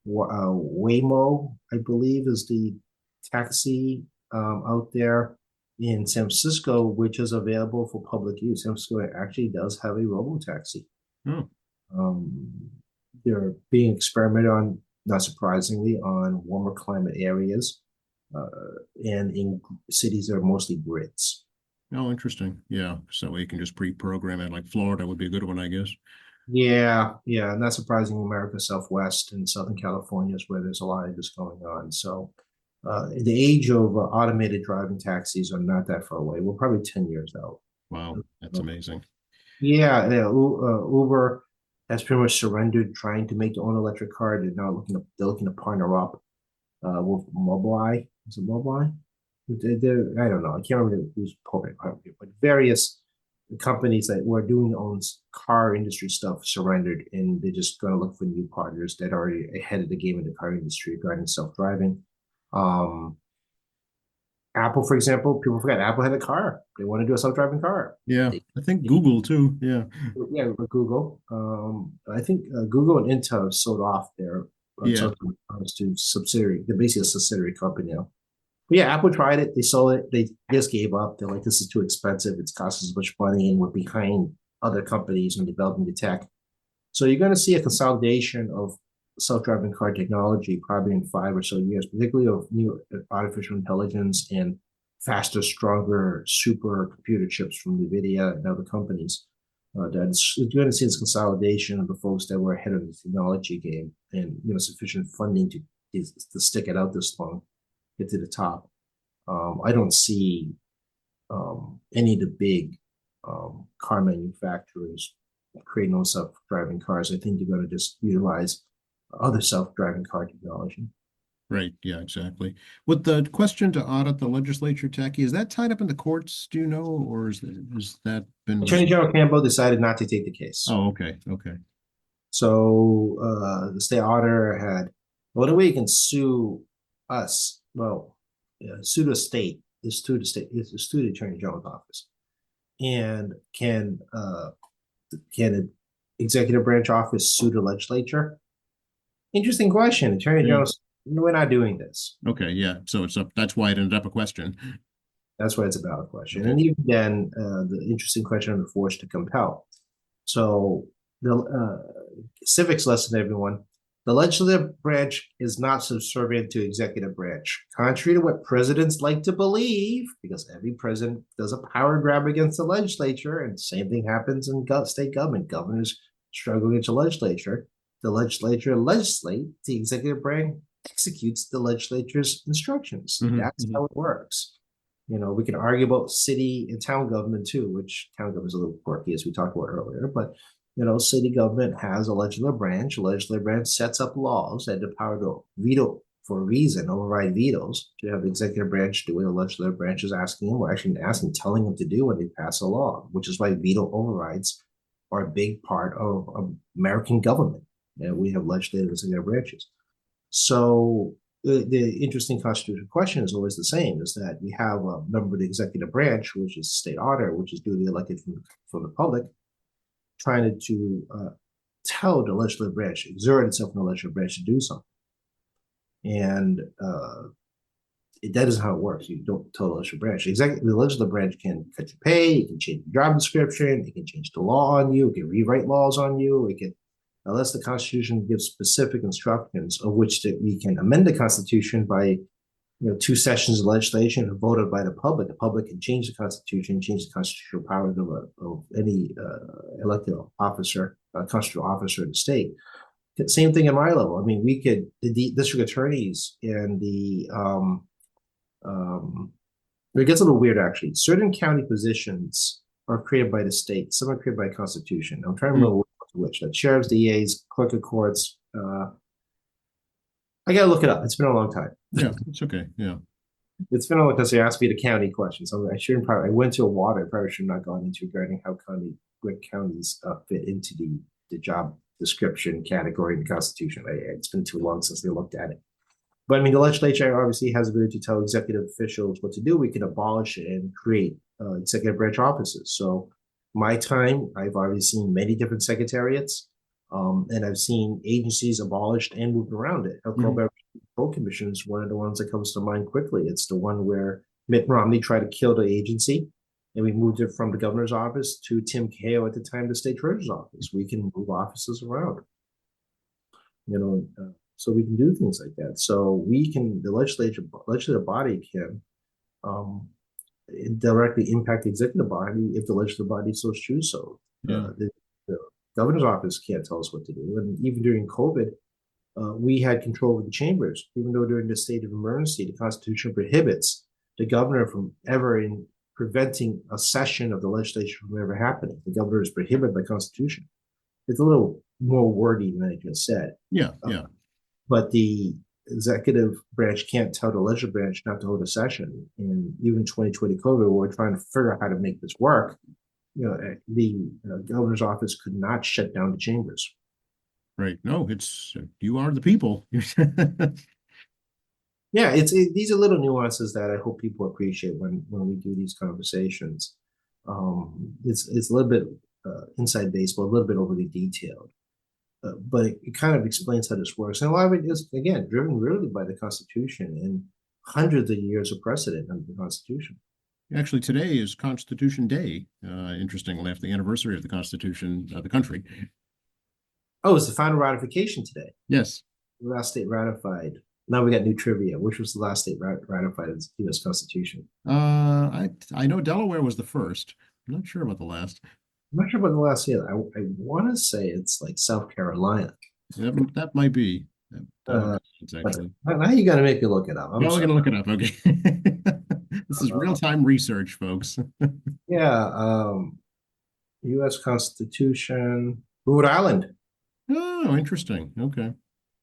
Speaker 2: Waymo, I believe, is the taxi out there in San Francisco, which is available for public use. San Francisco actually does have a robotaxi.
Speaker 1: Oh.
Speaker 2: They're being experimented on, not surprisingly, on warmer climate areas and in cities that are mostly grids.
Speaker 1: Oh, interesting. Yeah. So you can just pre-program it, like Florida would be a good one, I guess.
Speaker 2: Yeah. Not surprisingly, America Southwest and Southern California is where there's a lot of this going on. So the age of automated driving taxis are not that far away. We're probably 10 years out.
Speaker 1: Wow, that's amazing.
Speaker 2: Yeah, Uber has pretty much surrendered trying to make their own electric car. They're looking to partner up with Mobileye. Is it Mobileye? I don't know. I can't remember who's pulling it, but various companies that were doing their own car industry stuff surrendered, and they're just going to look for new partners that are already ahead of the game in the car industry regarding self-driving. Apple, for example, people forget Apple had a car. They want to do a self-driving car.
Speaker 1: Yeah, I think Google too. Yeah.
Speaker 2: Yeah, with Google. I think Google and Intel sold off their to subsidiary. They're basically a subsidiary company now. But yeah, Apple tried it. They sold it. They just gave up. They're like, this is too expensive. It's cost us so much money, and we're behind other companies in developing the tech. So you're going to see a consolidation of self-driving car technology probably in 5 or so years, particularly of new artificial intelligence and faster, stronger supercomputer chips from NVIDIA and other companies. You're going to see this consolidation of the folks that were ahead of the technology game, and sufficient funding to stick it out this long, get to the top. I don't see any of the big car manufacturers creating those self-driving cars. I think you're going to just utilize other self-driving car technology.
Speaker 1: Right. Yeah, exactly. With the question to audit the legislature, Tacky, is that tied up in the courts, do you know, or is that been...
Speaker 2: Attorney General Campbell decided not to take the case.
Speaker 1: Oh, okay. Okay.
Speaker 2: So the state auditor had, well, we can sue us. Well, sue the state, is to the Attorney General's office, and can can an executive branch office sue the legislature? Interesting question. Attorney General, we're not doing this.
Speaker 1: Okay, yeah. So that's why it ended up a question.
Speaker 2: That's why it's a valid question.
Speaker 1: Okay.
Speaker 2: And even then, the interesting question of the force to compel. So the civics lesson, everyone. The legislative branch is not subservient to executive branch, contrary to what presidents like to believe, because every president does a power grab against the legislature, and the same thing happens in state government. Governors struggle against the legislature. The legislature legislates, the executive branch executes the legislature's instructions. That's how it works. You know, we can argue about city and town government too, which town government is a little quirky, as we talked about earlier, but you know, city government has a legislative branch. A legislative branch sets up laws that have the power to veto for a reason, override vetoes. To have the executive branch do what the legislative branch is asking them, or actually asking, telling them to do when they pass a law, which is why veto overrides are a big part of American government. And we have legislative and executive branches. So the interesting constitutional question is always the same: is that we have a member of the executive branch, which is state auditor, which is duly elected from the public, trying to tell the legislative branch, exert itself in the legislative branch to do something. And that isn't how it works. You don't tell the legislative branch. The legislative branch can cut your pay, it can change your job description, it can change the law on you, it can rewrite laws on you, it can, unless the Constitution gives specific instructions of which that we can amend the Constitution by, you know, 2 sessions of legislation voted by the public can change the Constitution, change the constitutional powers of any elected officer, constitutional officer in the state. Same thing at my level. I mean, we could, the district attorneys and it gets a little weird actually. Certain county positions are created by the state. Some are created by the Constitution. I'm trying to remember which. Like sheriffs, DAs, clerk of courts. I gotta look it up. It's been a long time.
Speaker 1: Yeah, it's okay. Yeah.
Speaker 2: It's been a long time since you asked me the county questions. I shouldn't probably, I went to a water, I probably should not gone into regarding how what counties fit into the job description category in the Constitution. It's been too long since they looked at it. But I mean, the legislature obviously has the ability to tell executive officials what to do. We can abolish it and create executive branch offices. So my time, I've already seen many different secretariats, and I've seen agencies abolished and moved around it. Alcohol Beverage Control Commission is one of the ones that comes to mind quickly. It's the one where Mitt Romney tried to kill the agency, and we moved it from the governor's office to Tim Cahill at the time, the state treasurer's office. We can move offices around, you know, so we can do things like that. So we can, the legislative body can directly impact the executive body if the legislative body so chooses. So the governor's office can't tell us what to do. And even during COVID, we had control of the chambers, even though during the state of emergency, the Constitution prohibits the governor from ever preventing a session of the legislature from ever happening. The governor is prohibited by Constitution. It's a little more wordy than I just said.
Speaker 1: Yeah.
Speaker 2: But the executive branch can't tell the legislative branch not to hold a session. And even 2020 COVID, we're trying to figure out how to make this work. You know, the governor's office could not shut down the chambers.
Speaker 1: Right. No, it's you are the people.
Speaker 2: Yeah, these are little nuances that I hope people appreciate when we do these conversations. It's a little bit inside baseball, a little bit overly detailed. But it kind of explains how this works. And a lot of it is, again, driven really by the Constitution and hundreds of years of precedent under the Constitution.
Speaker 1: Actually, today is Constitution Day. Interestingly, after the anniversary of the Constitution of the country.
Speaker 2: Oh, it's the final ratification today.
Speaker 1: Yes.
Speaker 2: The last state ratified. Now we got new trivia. Which was the last state ratified the U.S. Constitution?
Speaker 1: I know Delaware was the first. I'm not sure about the last.
Speaker 2: I'm not sure about the last year. I want to say it's like South Carolina.
Speaker 1: That might be. Exactly.
Speaker 2: Now you got to make me look it up.
Speaker 1: I'm going to look it up. Okay. This is real-time research, folks.
Speaker 2: Yeah. U.S. Constitution, Rhode Island.
Speaker 1: Oh, interesting. Okay.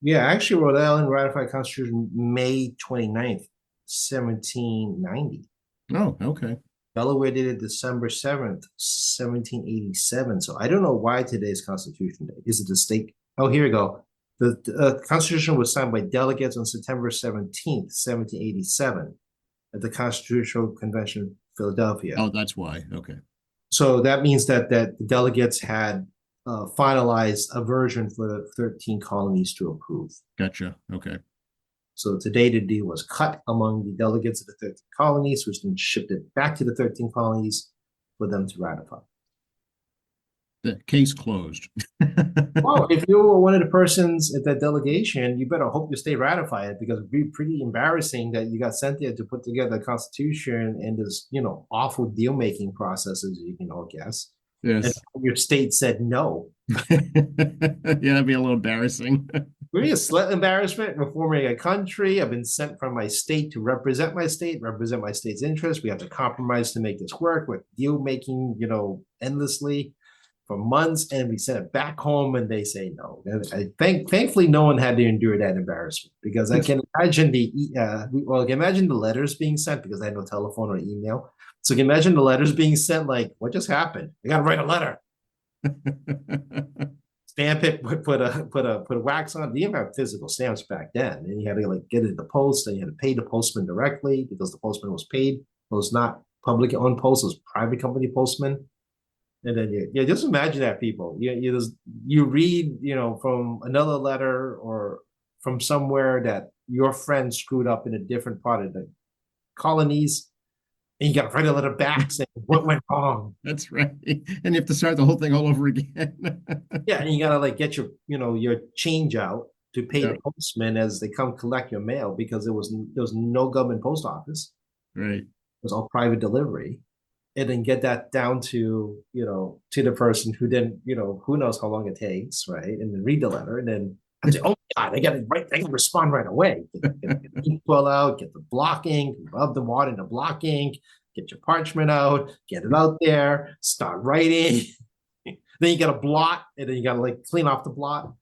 Speaker 2: Yeah, actually, Rhode Island ratified Constitution May 29th, 1790.
Speaker 1: Oh, okay.
Speaker 2: Delaware did it December 7th, 1787. So I don't know why today's Constitution Day. Is it the state? Oh, here we go. The Constitution was signed by delegates on September 17th, 1787 at the Constitutional Convention, Philadelphia.
Speaker 1: Oh, that's why. Okay.
Speaker 2: So that means that the delegates had finalized a version for the 13 colonies to approve.
Speaker 1: Gotcha. Okay.
Speaker 2: So today the deal was cut among the delegates of the 13 colonies, which then shipped it back to the 13 colonies for them to ratify.
Speaker 1: The case closed.
Speaker 2: Well, if you were one of the persons at that delegation, you better hope you stay ratified because it'd be pretty embarrassing that you got sent there to put together a constitution and this, awful deal making processes, you can all guess. And
Speaker 1: Yes.
Speaker 2: your state said no.
Speaker 1: Yeah, that'd be a little embarrassing.
Speaker 2: Really a slight embarrassment. We're forming a country. I've been sent from my state to represent my state's interests. We have to compromise to make this work with deal making, endlessly for months, and we sent it back home, and they say no. And thankfully, no one had to endure that embarrassment because I can imagine I can imagine the letters being sent because I had no telephone or email. So I can imagine the letters being sent like, what just happened? I got to write a letter. Stamp it, put a wax on. You didn't have physical stamps back then, and you had to get it in the post, and you had to pay the postman directly because the postman was paid. It was not public owned post; it was private company postman. And then just imagine that, people. You read from another letter or from somewhere that your friend screwed up in a different part of the colonies, and you got to write a letter back saying what went wrong.
Speaker 1: That's right. And you have to start the whole thing all over again.
Speaker 2: Yeah, and you gotta get your your change out to pay the postman as they come collect your mail because there was no government post office.
Speaker 1: Right.
Speaker 2: It was all private delivery. And then get that down to to the person who then who knows how long it takes, right? And then read the letter and then I say, oh my God, I gotta respond right away. Get the ink well out, get the block ink, rub the water in the block ink, get your parchment out, get it out there, start writing. Then you got a blot, and then you gotta clean off the blot.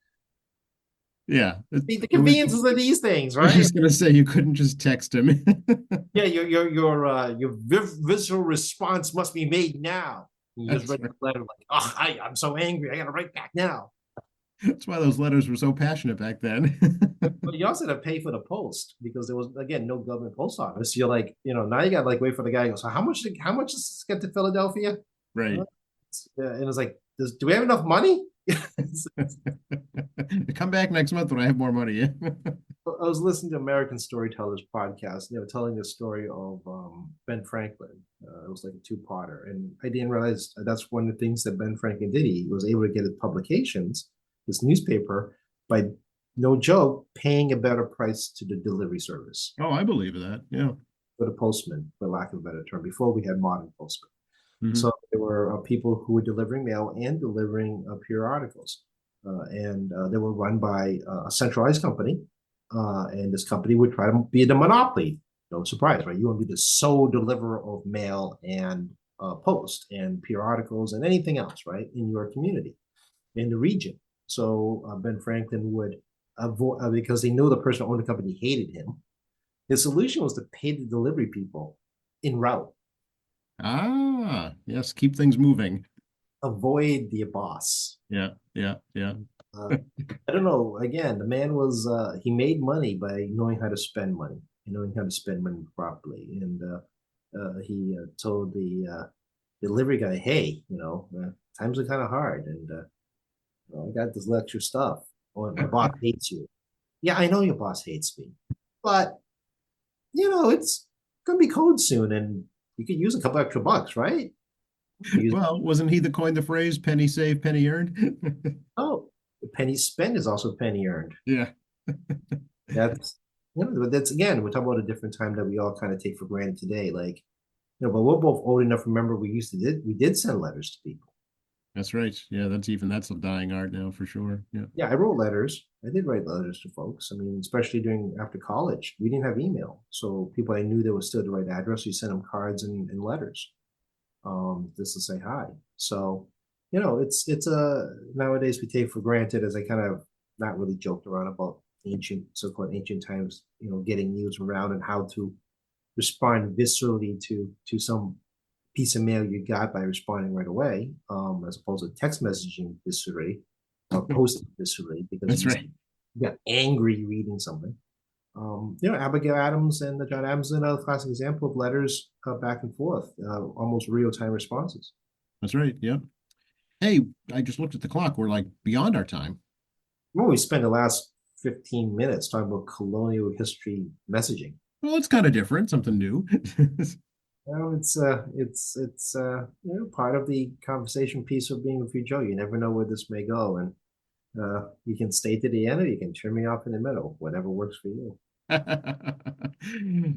Speaker 1: Yeah.
Speaker 2: The conveniences of these things, right?
Speaker 1: I was just gonna say you couldn't just text him.
Speaker 2: Yeah, your visceral response must be made now. You just write the letter like, oh, I'm so angry, I gotta write back now.
Speaker 1: That's why those letters were so passionate back then.
Speaker 2: But you also had to pay for the post because there was again no government post office. You're now you got wait for the guy to go. So how much does this get to Philadelphia?
Speaker 1: Right.
Speaker 2: And it's like, do we have enough money?
Speaker 1: Come back next month when I have more money.
Speaker 2: I was listening to American Storytellers podcast. They were telling the story of Ben Franklin. It was like a two-parter, and I didn't realize that's one of the things that Ben Franklin did. He was able to get his publications, his newspaper, by no joke, paying a better price to the delivery service.
Speaker 1: Oh, I believe that. Yeah.
Speaker 2: For the postman, for lack of a better term, before we had modern postmen. Mm-hmm. So there were people who were delivering mail and delivering periodicals. And they were run by a centralized company. And this company would try to be the monopoly. No surprise, right? You want to be the sole deliverer of mail and post and periodicals and anything else, right, in your community, in the region. So Ben Franklin would avoid, because they knew the person who owned the company hated him. His solution was to pay the delivery people en route.
Speaker 1: Ah, yes, keep things moving.
Speaker 2: Avoid the boss.
Speaker 1: Yeah.
Speaker 2: I don't know. Again, the man was he made money by knowing how to spend money, knowing how to spend money properly. And he told the delivery guy, "Hey, times are kind of hard, and I got this extra stuff. Oh, my boss hates you. Yeah, I know your boss hates me, but it's gonna be cold soon, and you could use a couple extra bucks, right?"
Speaker 1: Well, wasn't he that coined the phrase "penny saved, penny earned"?
Speaker 2: Oh, penny spent is also penny earned.
Speaker 1: Yeah.
Speaker 2: That's again, we're talking about a different time that we all kind of take for granted today. But we're both old enough to remember we did send letters to people.
Speaker 1: That's right. Yeah, that's a dying art now for sure. Yeah.
Speaker 2: Yeah, I wrote letters. I did write letters to folks. I mean, especially after college, we didn't have email. So people I knew that was still the right address, we sent them cards and letters. Just to say hi. So, it's nowadays we take for granted, as I kind of not really joked around about so-called ancient times, getting news around and how to respond viscerally to some piece of mail you got by responding right away, as opposed to text messaging viscerally or posting viscerally because
Speaker 1: you
Speaker 2: got angry reading something. Abigail Adams and John Adams are another classic example of letters back and forth, almost real-time responses.
Speaker 1: That's right. Yep. Hey, I just looked at the clock. We're like beyond our time.
Speaker 2: Well, we spent the last 15 minutes talking about colonial history messaging.
Speaker 1: Well, it's kind of different, something new.
Speaker 2: Well, it's part of the conversation piece of being with you, Joe. You never know where this may go, and you can stay to the end, or you can turn me off in the middle, whatever works for you.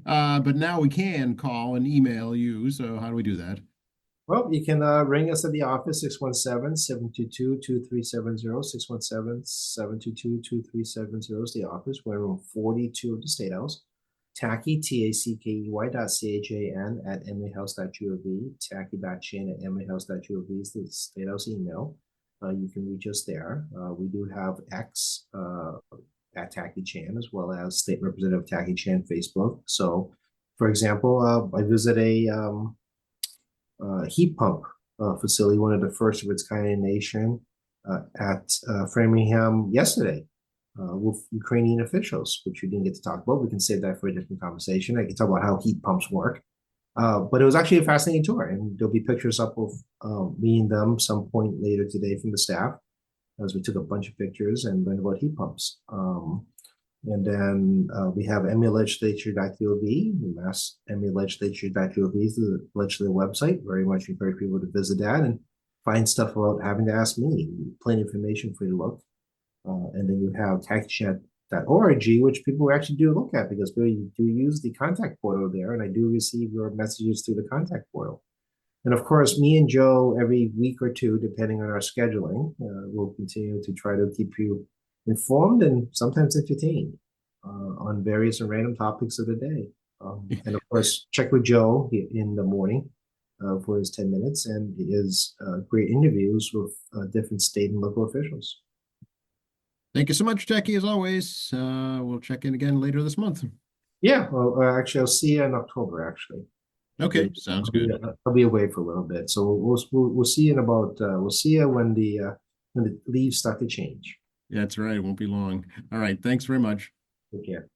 Speaker 1: But now we can call and email you. So how do we do that?
Speaker 2: Well, you can ring us at the office, 617-722-2370, 617-722-2370 is the office. We're in room 42 of the State House. Tackey, TACKEY.CHAN at emilyhouse.gov, tackey.chan at emilyhouse.gov is the State House email. You can reach us there. We do have X at Tackey Chan, as well as State Representative Tackey Chan Facebook. So, for example, I visit a heat pump facility, one of the first of its kind in the nation, at Framingham yesterday with Ukrainian officials, which we didn't get to talk about. We can save that for a different conversation. I can talk about how heat pumps work. But it was actually a fascinating tour, and there'll be pictures up of me and them some point later today from the staff, as we took a bunch of pictures and learned about heat pumps. And then we have emlegislature.gov, Mass emlegislature.gov is the legislative website. Very much encourage people to visit that and find stuff about having to ask me. Plenty of information for you to look. And then you have tackeychan.org, which people actually do look at because we do use the contact portal there, and I do receive your messages through the contact portal. And of course, me and Joe, every week or two, depending on our scheduling, will continue to try to keep you informed and sometimes entertained on various and random topics of the day. And of course, check with Joe in the morning for his 10 minutes and his great interviews with different state and local officials.
Speaker 1: Thank you so much, Jackie, as always. We'll check in again later this month.
Speaker 2: Yeah, well, actually, I'll see you in October, actually.
Speaker 1: Okay, sounds good.
Speaker 2: I'll be away for a little bit. So we'll see you in about, we'll see you when the leaves start to change.
Speaker 1: Yeah, that's right. It won't be long. All right. Thanks very much.
Speaker 2: Take care.